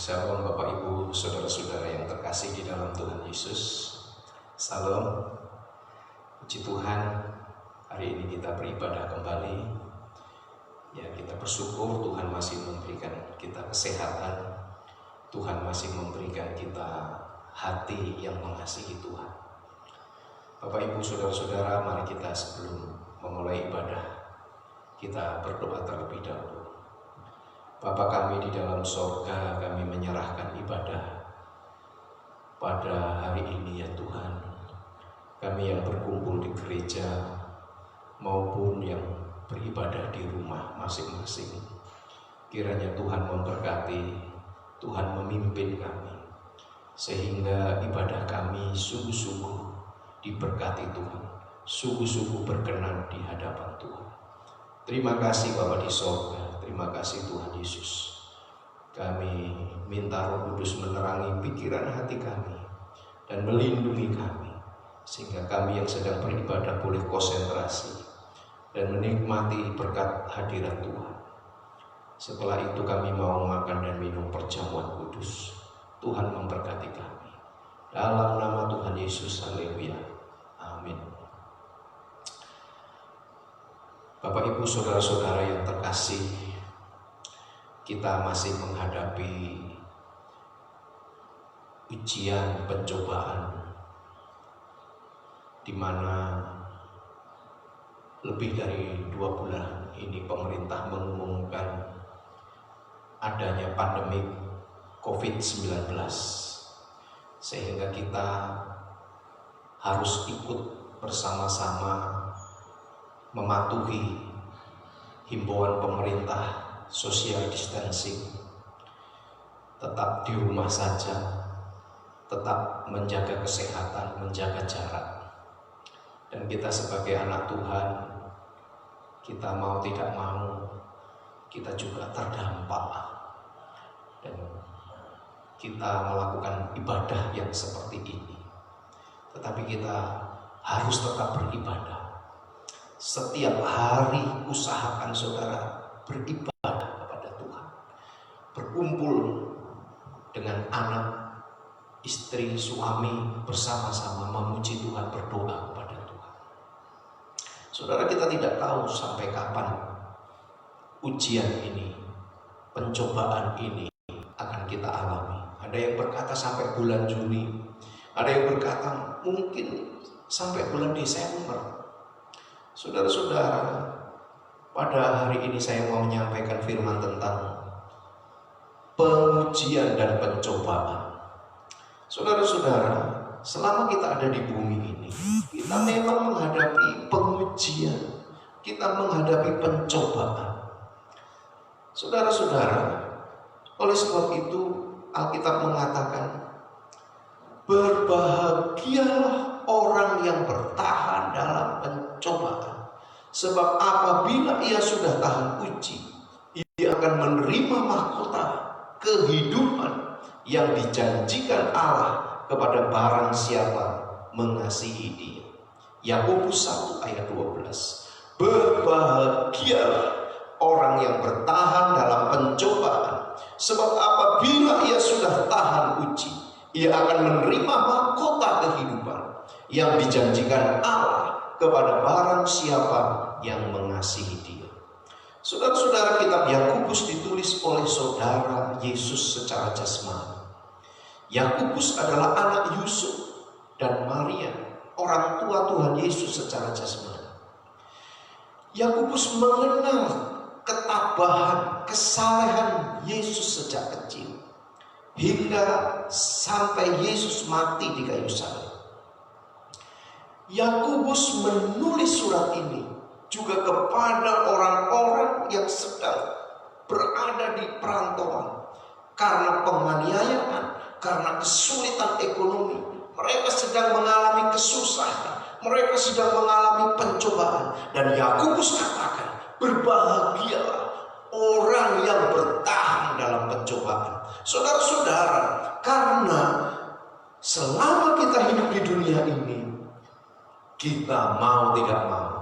Shalom Bapak Ibu, Saudara-saudara yang terkasih di dalam Tuhan Yesus. Salam, puji Tuhan, hari ini kita beribadah kembali. Ya, kita bersyukur Tuhan masih memberikan kita kesehatan. Tuhan masih memberikan kita hati yang mengasihi Tuhan. Bapak Ibu, Saudara-saudara, mari kita sebelum memulai ibadah, kita berdoa terlebih dahulu. Bapa kami di dalam sorga, kami menyerahkan ibadah pada hari ini ya Tuhan. Kami yang berkumpul di gereja maupun yang beribadah di rumah masing-masing. Kiranya Tuhan memberkati, Tuhan memimpin kami, sehingga ibadah kami sungguh-sungguh diberkati Tuhan, sungguh-sungguh berkenan di hadapan Tuhan. Terima kasih Bapa di sorga, terima kasih Tuhan Yesus. Kami minta Roh Kudus menerangi pikiran hati kami dan melindungi kami, sehingga kami yang sedang beribadah boleh konsentrasi dan menikmati berkat hadirat Tuhan. Setelah itu kami mau makan dan minum perjamuan kudus. Tuhan memberkati kami. Dalam nama Tuhan Yesus, haleluya. Amin. Bapak Ibu, Saudara-saudara yang terkasih, kita masih menghadapi ujian, pencobaan, di mana lebih dari 2 bulan ini pemerintah mengumumkan adanya pandemi COVID-19, sehingga kita harus ikut bersama-sama mematuhi himbauan pemerintah, social distancing, tetap di rumah saja, tetap menjaga kesehatan, menjaga jarak. Dan kita sebagai anak Tuhan, kita mau tidak mau, kita juga terdampak. Dan kita melakukan ibadah yang seperti ini. Tetapi kita harus tetap beribadah. Setiap hari usahakan saudara beribadah kepada Tuhan, berkumpul dengan anak, istri, suami bersama-sama memuji Tuhan, berdoa kepada Tuhan. Saudara, kita tidak tahu sampai kapan ujian ini, pencobaan ini akan kita alami. Ada yang berkata sampai bulan Juni, ada yang berkata mungkin sampai bulan Desember. Saudara-saudara, pada hari ini saya mau menyampaikan firman tentang pengujian dan pencobaan. Saudara-saudara, selama kita ada di bumi ini, kita memang menghadapi pengujian, kita menghadapi pencobaan. Saudara-saudara, oleh sebab itu Alkitab mengatakan, berbahagialah orang yang bertahan dalam pencobaan, sebab apabila ia sudah tahan uji, ia akan menerima mahkota kehidupan yang dijanjikan Allah kepada barang siapa mengasihi Dia. Yakobus 1 ayat 12. Berbahagialah orang yang bertahan dalam pencobaan, sebab apabila ia sudah tahan uji, ia akan menerima mahkota kehidupan yang dijanjikan Allah kepada barang siapa yang mengasihi Dia. Saudara-saudara, kitab Yakobus ditulis oleh saudara Yesus secara jasmani. Yakobus adalah anak Yusuf dan Maria, orang tua Tuhan Yesus secara jasmani. Yakobus mengenal ketabahan, kesalehan Yesus sejak kecil, hingga sampai Yesus mati di kayu salib. Yakobus menulis surat ini juga kepada orang-orang yang sedang berada di perantauan karena penganiayaan, karena kesulitan ekonomi. Mereka sedang mengalami kesusahan, mereka sedang mengalami pencobaan. Dan Yakobus katakan, berbahagialah orang yang bertahan dalam pencobaan. Saudara-saudara, karena selama kita hidup di dunia ini, kita mau tidak mau,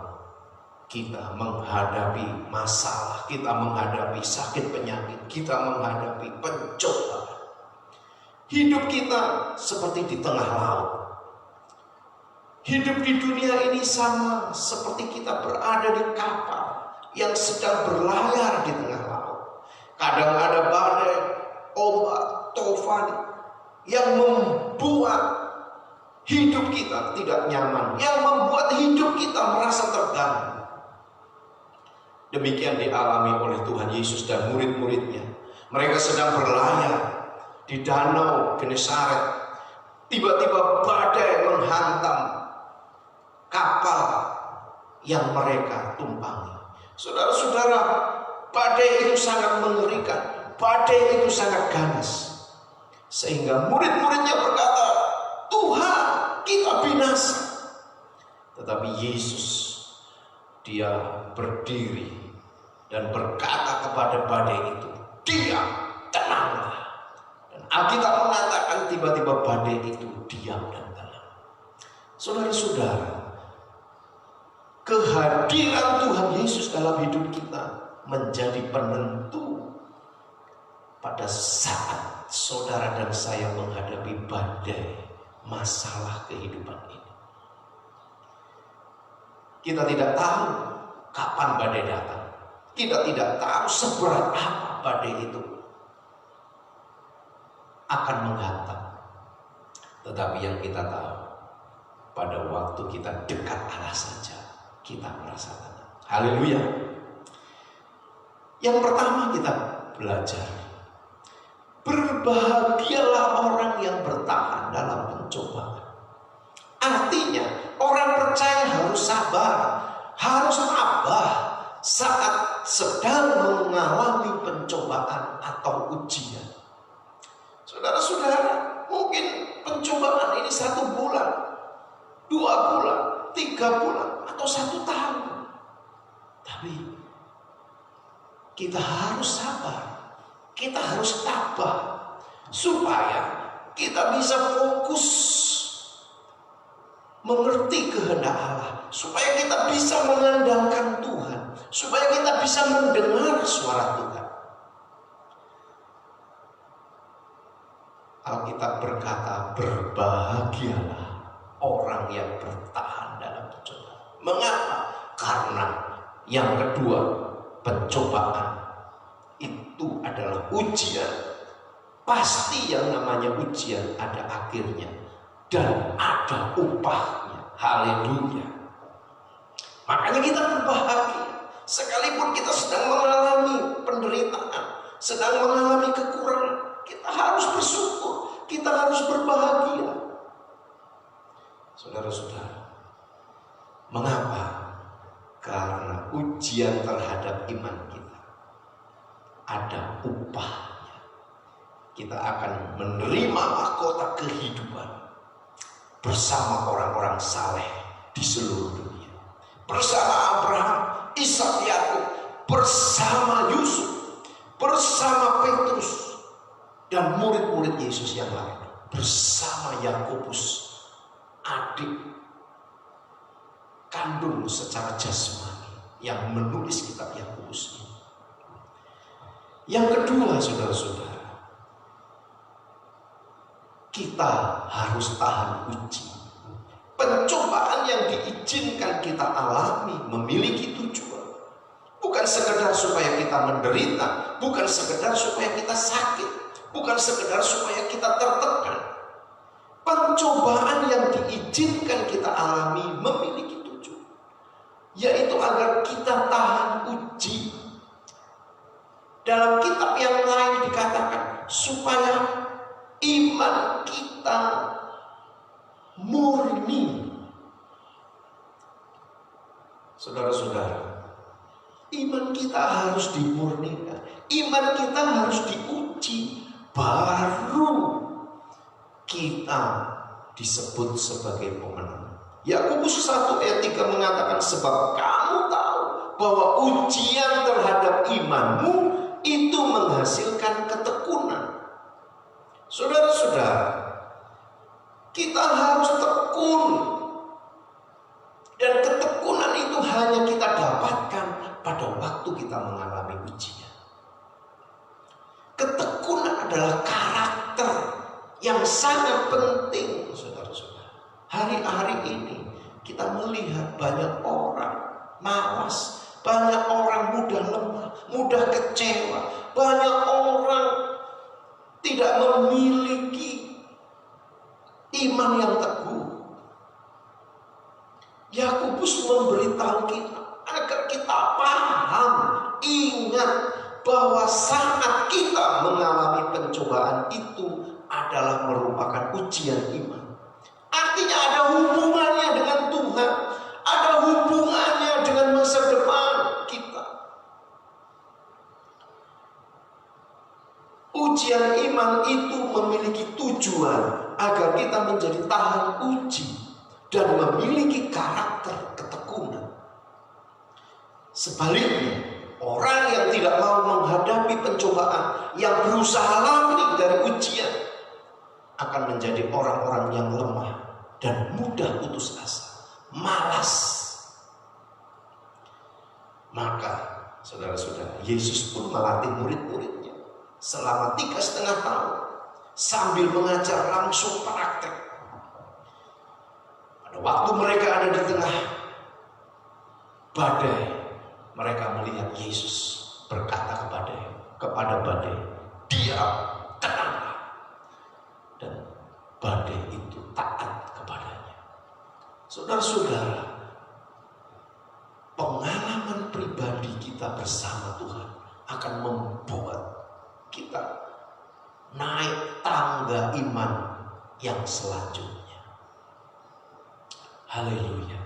kita menghadapi masalah, kita menghadapi sakit penyakit, kita menghadapi pencobaan. Hidup kita seperti di tengah laut. Hidup di dunia ini sama seperti kita berada di kapal yang sedang berlayar di tengah laut. Kadang ada badai, ombak, tofan yang membuat hidup kita tidak nyaman, yang membuat hidup kita merasa terganggu. Demikian dialami oleh Tuhan Yesus dan murid-muridnya. Mereka sedang berlayar di danau Genesaret. Tiba-tiba badai menghantam kapal yang mereka tumpangi. Saudara-saudara, badai itu sangat mengerikan, badai itu sangat ganas, sehingga murid-muridnya berkata, Tuhan, kita binasa. Tetapi Yesus, dia berdiri dan berkata kepada badai itu, diam, tenanglah. Dan Alkitab mengatakan tiba-tiba badai itu diam dan tenang. Saudara-saudara, kehadiran Tuhan Yesus dalam hidup kita menjadi penentu pada saat saudara dan saya menghadapi badai masalah kehidupan ini. Kita tidak tahu kapan badai datang. Kita tidak tahu seberat apa badai itu akan menghantam. Tetapi yang kita tahu, pada waktu kita dekat Allah saja, kita merasakan. Haleluya. Yang pertama kita belajar, berbahagialah orang yang bertahan dalam pencobaan. Artinya orang percaya harus sabar, harus tabah saat sedang mengalami pencobaan atau ujian. Saudara-saudara, mungkin pencobaan ini 1 bulan, 2 bulan, 3 bulan, atau 1 tahun. Tapi kita harus sabar, kita harus tabah, supaya kita bisa fokus mengerti kehendak Allah, supaya kita bisa mengandalkan Tuhan, supaya kita bisa mendengar suara Tuhan. Alkitab berkata, berbahagialah orang yang bertahan dalam pencobaan. Mengapa? Karena yang kedua, pencobaan itu adalah ujian. Pasti yang namanya ujian ada akhirnya dan ada upahnya. Haleluya. Makanya kita berbahagia sekalipun kita sedang mengalami penderitaan, sedang mengalami kekurangan. Kita harus bersyukur, kita harus berbahagia. Saudara-saudara, mengapa? Karena ujian terhadap iman kita ada upahnya. Kita akan menerima mahkota kehidupan bersama orang-orang saleh di seluruh dunia. Bersama Abraham, Ishak, Yakub, bersama Yusuf, bersama Petrus dan murid-murid Yesus yang lain, bersama Yakobus, adik kandung secara jasmani yang menulis kitab Yakobus ini. Yang kedua, saudara-saudara, kita harus tahan uji. Pencobaan yang diizinkan kita alami memiliki tujuan. Bukan sekedar supaya kita menderita, bukan sekedar supaya kita sakit, bukan sekedar supaya kita tertekan. Pencobaan yang diizinkan kita alami memiliki tujuan, yaitu agar kita tahan uji. Dalam kitab yang lain dikatakan supaya iman kita murni. Saudara-saudara, iman kita harus dimurnikan, iman kita harus diuji, baru kita disebut sebagai pemenang. Yakobus 1 ayat 3 mengatakan, sebab kamu tahu bahwa ujian terhadap imanmu itu menghasilkan ketekunan. Saudara-saudara, kita harus tekun, dan ketekunan itu hanya kita dapatkan pada waktu kita mengalami ujian. Ketekunan adalah karakter yang sangat penting, saudara-saudara. Hari-hari ini kita melihat banyak orang malas, banyak orang mudah lemah, mudah kecewa, banyak orang tidak memiliki iman yang teguh. Yakobus memberitahu kita agar kita paham, ingat bahwa saat kita mengalami pencobaan itu adalah merupakan ujian iman. Artinya ada hubungannya dengan Tuhan, ada hubungannya dengan masa depan kita. Ujian iman itu memiliki tujuan agar kita menjadi tahan uji dan memiliki karakter ketekunan. Sebaliknya, orang yang tidak mau menghadapi pencobaan, yang berusaha lari dari ujian, akan menjadi orang-orang yang lemah dan mudah putus asa, malas. Maka, saudara-saudara, Yesus pun melatih murid-muridnya selama 3,5 tahun sambil mengajar langsung praktek. Pada waktu mereka ada di tengah badai, mereka melihat Yesus berkata kepada badai, diam, tenanglah. Dan badai itu taat kepadanya. Saudara-saudara, pengalaman pribadi kita bersama Tuhan akan membuat kita naik tangga iman yang selanjutnya. Haleluya.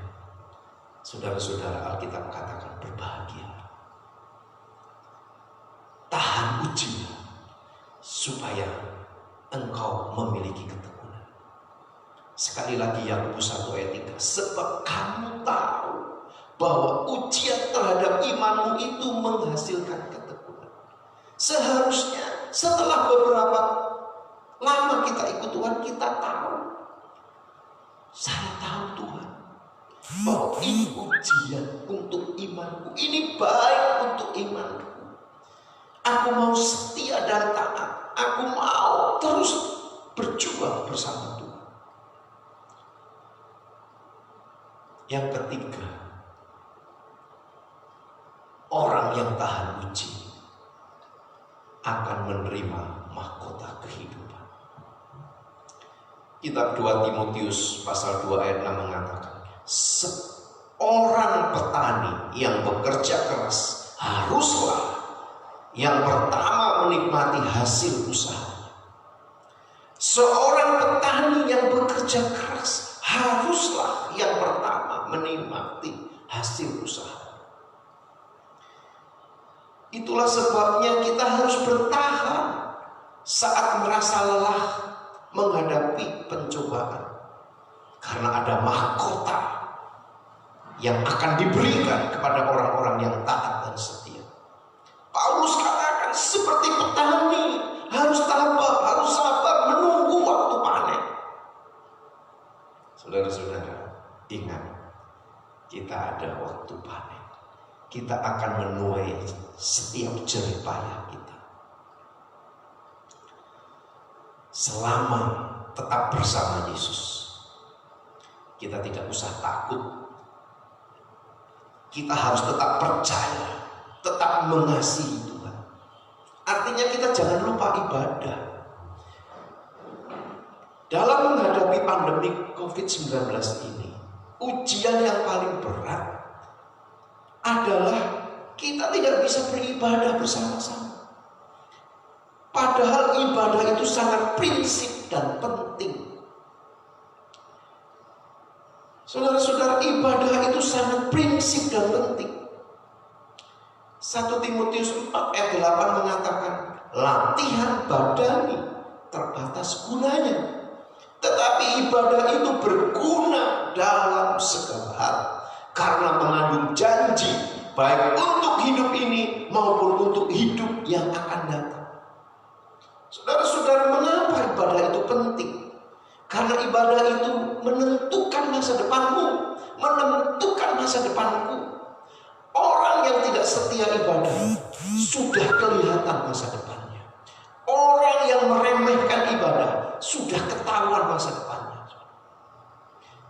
Saudara-saudara, Alkitab katakan berbahagia, tahan ujian supaya engkau memiliki ketekunan. Sekali lagi Yakobus 1 ayat 3, sebab kamu tahu bahwa ujian terhadap imanmu itu menghasilkan ketekunan. Seharusnya setelah beberapa lama kita ikut Tuhan, kita tahu, saya tahu Tuhan, bahwa ini ujian untuk imanku, ini baik untuk imanku. Aku mau setia dan taat, aku mau terus berjuang bersama Tuhan. Yang ketiga, orang yang tahan uji akan menerima mahkota kehidupan. Kitab 2 Timotius pasal 2 ayat 6 mengatakan, seorang petani yang bekerja keras haruslah yang pertama menikmati hasil usahanya. Seorang petani yang bekerja keras haruslah yang pertama menikmati hasil usaha. Itulah sebabnya kita harus bertahan saat merasa lelah menghadapi pencobaan. Karena ada mahkota yang akan diberikan kepada orang-orang yang taat dan setia. Paulus katakan seperti petani harus sabar menunggu waktu panen. Saudara-saudara, ingat, kita ada waktu panen. Kita akan menuai setiap jerih payah kita. Selama tetap bersama Yesus, kita tidak usah takut. Kita harus tetap percaya, tetap mengasihi Tuhan. Artinya kita jangan lupa ibadah. Dalam menghadapi pandemi COVID-19 ini, ujian yang paling berat adalah kita tidak bisa beribadah bersama-sama. Padahal ibadah itu sangat prinsip dan penting. Saudara-saudara, ibadah itu sangat prinsip dan penting. 1 Timotius 4 ayat 8 mengatakan, latihan badani terbatas gunanya, tetapi ibadah itu berguna dalam segala hal, karena mengandung janji baik untuk hidup ini maupun untuk hidup yang akan datang. Saudara-saudara, mengapa ibadah itu penting? Karena ibadah itu menentukan masa depanmu, menentukan masa depanku. Orang yang tidak setia ibadah sudah kelihatan masa depannya. Orang yang meremehkan ibadah sudah ketahuan masa depannya.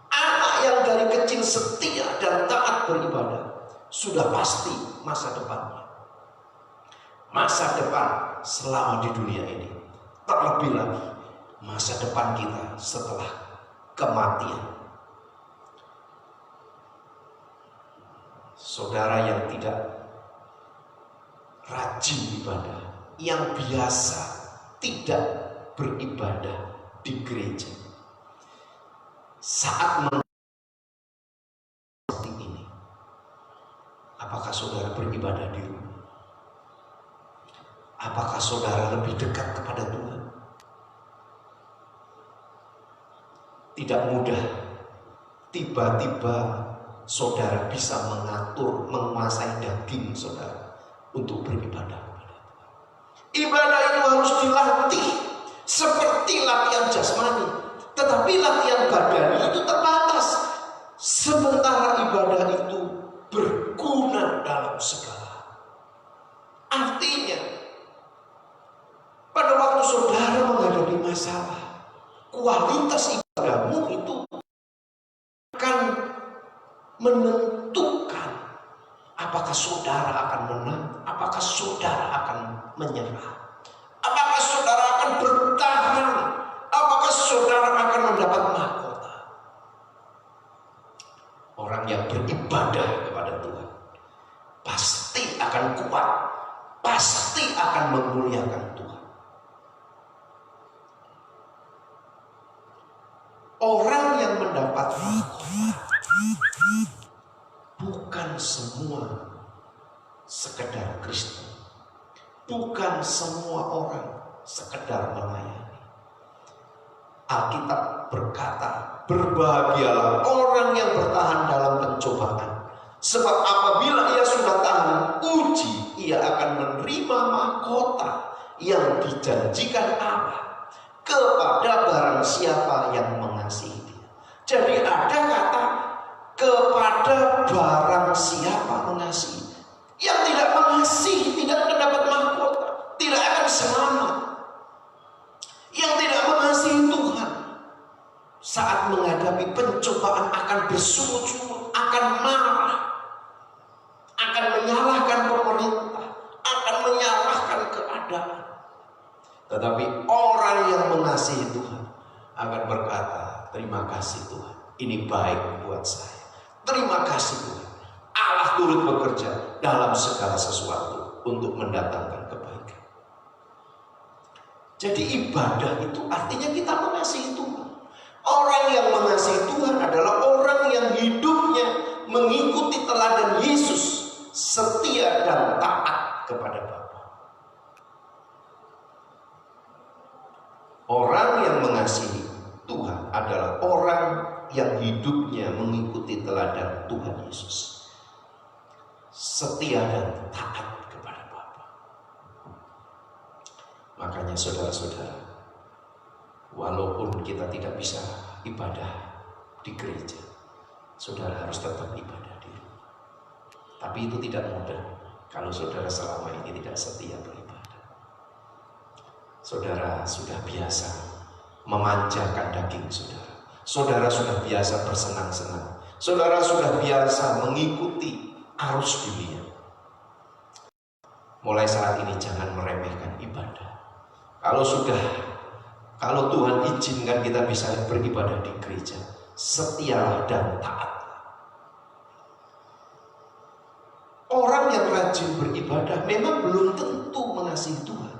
Anak yang dari kecil setia dan taat beribadah, sudah pasti masa depannya. Masa depan selama di dunia ini, terlebih lagi masa depan kita setelah kematian. Saudara yang tidak rajin ibadah, yang biasa tidak beribadah di gereja, saat seperti ini, apakah saudara beribadah di rumah? Apakah saudara lebih dekat kepada Tuhan? Tidak mudah tiba-tiba saudara bisa mengatur, menguasai daging saudara untuk beribadah kepada Tuhan. Ibadah itu harus dilatih seperti latihan jasmani, tetapi latihan badani itu terbatas. Sementara ibadah itu berguna dalam segala. Artinya, pada waktu saudara menghadapi masalah, kualitas ibadahmu itu akan menentukan apakah saudara akan menang, apakah saudara akan menyerah, apakah saudara akan bertahan, apakah saudara akan mendapat mahkota. Orang yang beribadah kepada Tuhan pasti akan kuat, pasti akan memuliakan Tuhan. Orang yang mendapat mahkota bukan semua sekedar Kristen, bukan semua orang sekedar melayani. Alkitab berkata, berbahagialah orang yang bertahan dalam pencobaan, sebab apabila ia sudah tahan uji, ia akan menerima mahkota yang dijanjikan Allah kepada barang siapa yang mengasihi Dia. Jadi ada kata kepada barang siapa mengasihi. Yang tidak mengasihi tidak mendapat mahkota, tidak akan selamat. Yang tidak mengasihi Tuhan saat menghadapi pencobaan akan bersungut-sungut, akan marah, akan menyalahkan pemerintah, akan menyalahkan keadaan. Tetapi orang yang mengasihi Tuhan akan berkata, terima kasih Tuhan, ini baik buat saya. Terima kasih Tuhan, Allah turut bekerja dalam segala sesuatu untuk mendatangkan kebaikan. Jadi ibadah itu artinya kita mengasihi Tuhan. Orang yang mengasihi Tuhan adalah orang yang hidupnya mengikuti teladan Yesus, setia dan taat kepada Bapa. Orang yang mengasihi Tuhan adalah orang yang hidupnya mengikuti teladan Tuhan Yesus, setia dan taat kepada Bapa. Makanya saudara-saudara, walaupun kita tidak bisa ibadah di gereja, saudara harus tetap ibadah di rumah. Tapi itu tidak mudah kalau saudara selama ini tidak setia beribadah. Saudara sudah biasa memanjakan daging saudara. Saudara sudah biasa bersenang-senang. Saudara sudah biasa mengikuti arus dunia. Mulai saat ini jangan meremehkan ibadah. Kalau Tuhan izinkan kita bisa beribadah di gereja, setialah dan taatlah. Orang yang rajin beribadah memang belum tentu mengasihi Tuhan.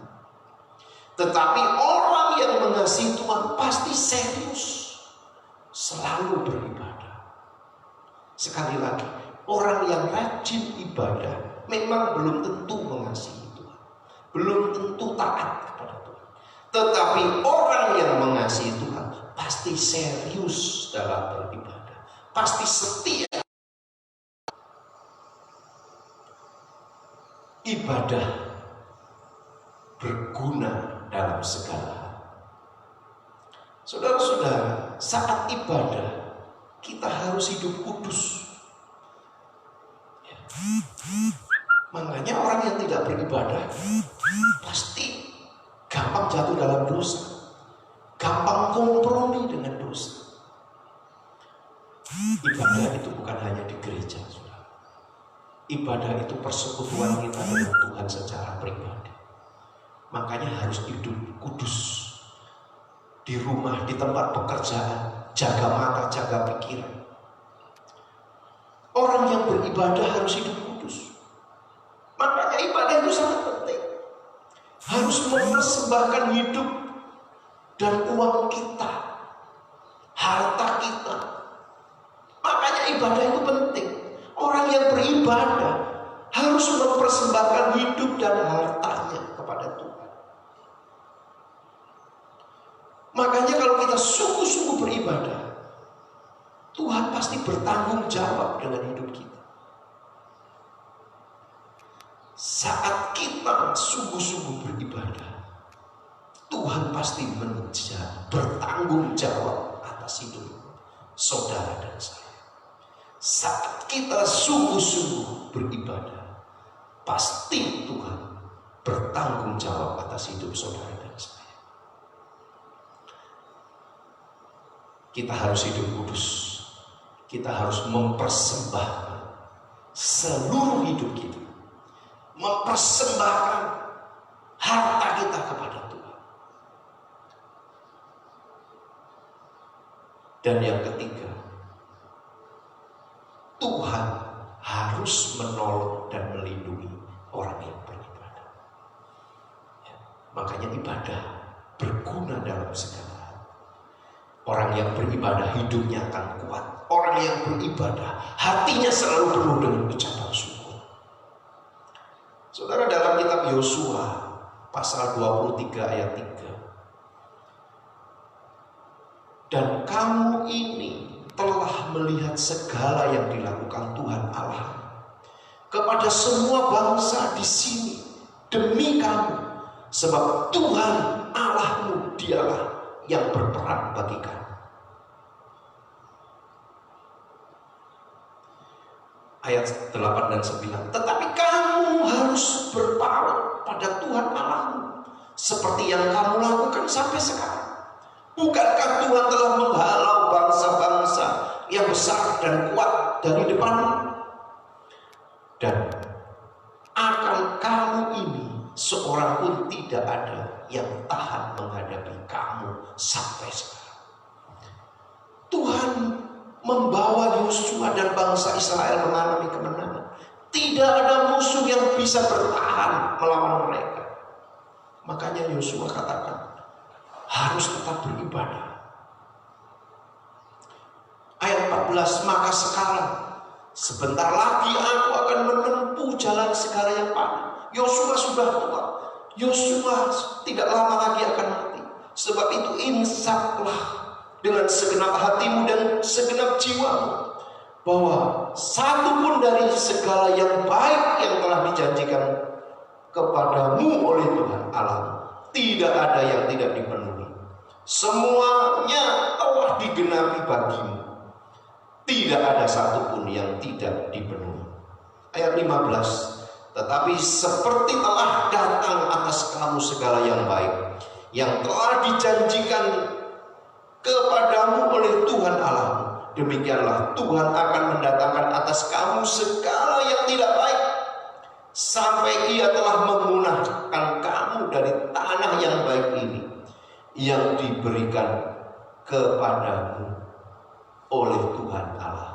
Tetapi orang yang mengasihi Tuhan pasti serius, selalu beribadah. Sekali lagi, orang yang rajin ibadah memang belum tentu mengasihi Tuhan, belum tentu taat kepada Tuhan. Tetapi orang yang mengasihi Tuhan pasti serius dalam beribadah, pasti setia. Ibadah berguna dalam segala hal. Saudara-saudara, saat ibadah kita harus hidup kudus. Makanya orang yang tidak beribadah pasti gampang jatuh dalam dosa, gampang Ibadah itu bukan hanya di gereja, saudara. Ibadah itu persekutuan kita dengan Tuhan secara pribadi. Makanya harus hidup kudus. Di rumah, di tempat pekerjaan, jaga mata, jaga pikiran. Orang yang beribadah harus hidup kudus. Makanya ibadah itu sangat penting. Harus mempersembahkan hidup dan uang kita, harta kita. Makanya ibadah itu penting. Orang yang beribadah harus mempersembahkan hidup dan hartanya kepada Tuhan. Makanya kalau kita sungguh-sungguh beribadah, Tuhan pasti bertanggung jawab dengan hidup kita. Saat kita sungguh-sungguh beribadah, Tuhan pasti bertanggung jawab atas hidup saudara dan saya. Saat kita sungguh-sungguh beribadah, pasti Tuhan bertanggung jawab atas hidup saudara dan saya. Kita harus hidup kudus. Kita harus mempersembahkan seluruh hidup kita. Mempersembahkan harta kita kepada Tuhan. Dan yang ketiga, Tuhan harus menolong dan melindungi orang yang beribadah. Ya, makanya ibadah berguna dalam segala hal. Orang yang beribadah hidupnya akan kuat. Orang yang beribadah hatinya selalu penuh dengan ucapan syukur. Saudara, dalam kitab Yosua pasal 23 ayat 3. Dan kamu ini telah melihat segala yang dilakukan Tuhan Allah kepada semua bangsa di sini demi kamu, sebab Tuhan Allahmu dialah yang berperang bagi kamu. Ayat 8 dan 9. Tetapi kamu harus berpaut pada Tuhan Allahmu seperti yang kamu lakukan sampai sekarang. Bukankah Tuhan telah menghalau bangsa-bangsa yang besar dan kuat dari depanmu? Dan akan kamu ini seorang pun tidak ada yang tahan menghadapi kamu sampai sekarang. Tuhan membawa Yosua dan bangsa Israel mengalami kemenangan. Tidak ada musuh yang bisa bertahan melawan mereka. Makanya Yosua katakan, harus tetap beribadah. Ayat 14, maka sekarang sebentar lagi aku akan menempuh jalan segala yang panjang. Yosua sudah tua. Yosua tidak lama lagi akan mati. Sebab itu insaflah dengan segenap hatimu dan segenap jiwamu, bahwa satu pun dari segala yang baik yang telah dijanjikan kepadamu oleh Tuhan Allahmu tidak ada yang tidak dipenuhi. Semuanya telah digenapi bagimu. Tidak ada satupun yang tidak dipenuhi. Ayat 15. Tetapi seperti telah datang atas kamu segala yang baik yang telah dijanjikan kepadamu oleh Tuhan Allahmu, demikianlah Tuhan akan mendatangkan atas kamu segala yang tidak baik, sampai Ia telah memunahkan kamu dari tanah yang baik ini yang diberikan kepadamu oleh Tuhan Allah.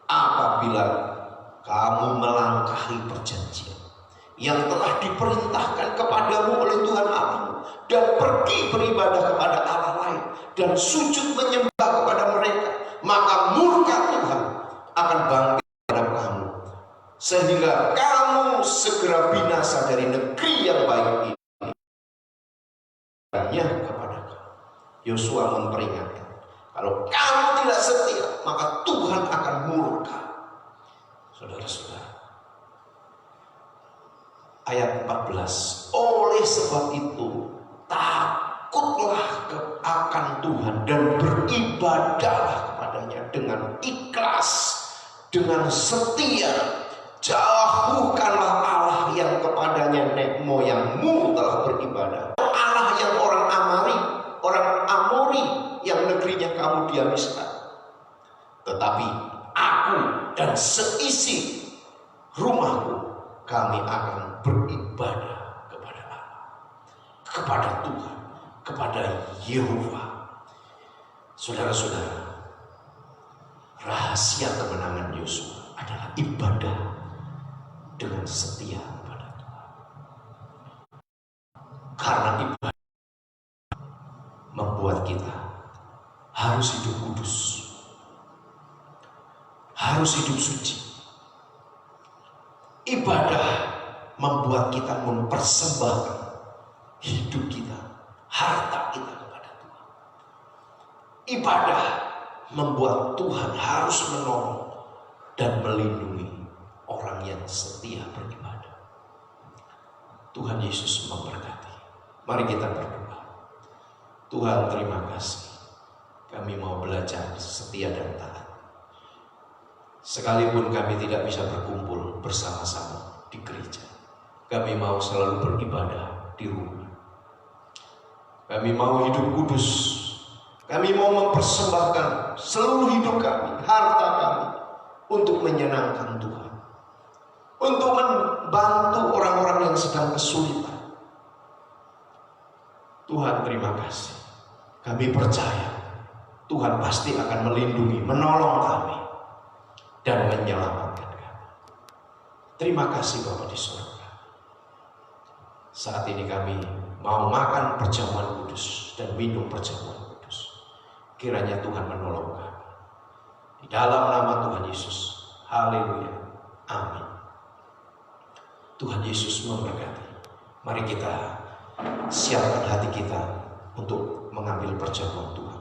Apabila kamu melangkahi perjanjian yang telah diperintahkan kepadamu oleh Tuhan Allahmu dan pergi beribadah kepada Allah lain dan sujud menyembah kepada mereka, maka murka Tuhan akan bangkit pada kamu sehingga kamu segera binasa dari negeri yang baik ini. Kepada kamu, Yosua memperingatkan, kalau kamu tidak setia, maka Tuhan akan murka. Saudara-saudara, ayat 14. Oleh sebab itu takutlah akan Tuhan dan beribadahlah kepadanya dengan ikhlas, dengan setia. Jauhkanlah Allah yang kepadanya nenek moyangmu telah beribadah, Allah yang orang Amori yang negerinya kamu diami sekarang. Tetapi aku dan seisi rumahku, kami akan beribadah kepada Allah, kepada Tuhan, kepada Yehova. Saudara-saudara, rahasia kemenangan Yosua adalah ibadah dengan setia kepada Tuhan. Karena ibadah membuat kita harus hidup kudus, harus hidup suci. Ibadah membuat kita mempersembahkan hidup kita, harta kita kepada Tuhan. Ibadah membuat Tuhan harus menolong dan melindungi orang yang setia beribadah. Tuhan Yesus memberkati. Mari kita berdoa. Tuhan, terima kasih. Kami mau belajar setia dan taat. Sekalipun kami tidak bisa berkumpul bersama-sama di gereja, kami mau selalu beribadah di rumah. Kami mau hidup kudus. Kami mau mempersembahkan seluruh hidup kami, harta kami, untuk menyenangkan Tuhan, untuk membantu orang-orang yang sedang kesulitan. Tuhan, terima kasih. Kami percaya Tuhan pasti akan melindungi, menolong kami, dan menyelamatkan kami. Terima kasih Bapa di surga. Saat ini kami mau makan perjamuan kudus dan minum perjamuan kudus. Kiranya Tuhan menolong kami. Di dalam nama Tuhan Yesus. Haleluya. Amin. Tuhan Yesus memberkati. Mari kita siapkan hati kita untuk mengambil perjamuan Tuhan.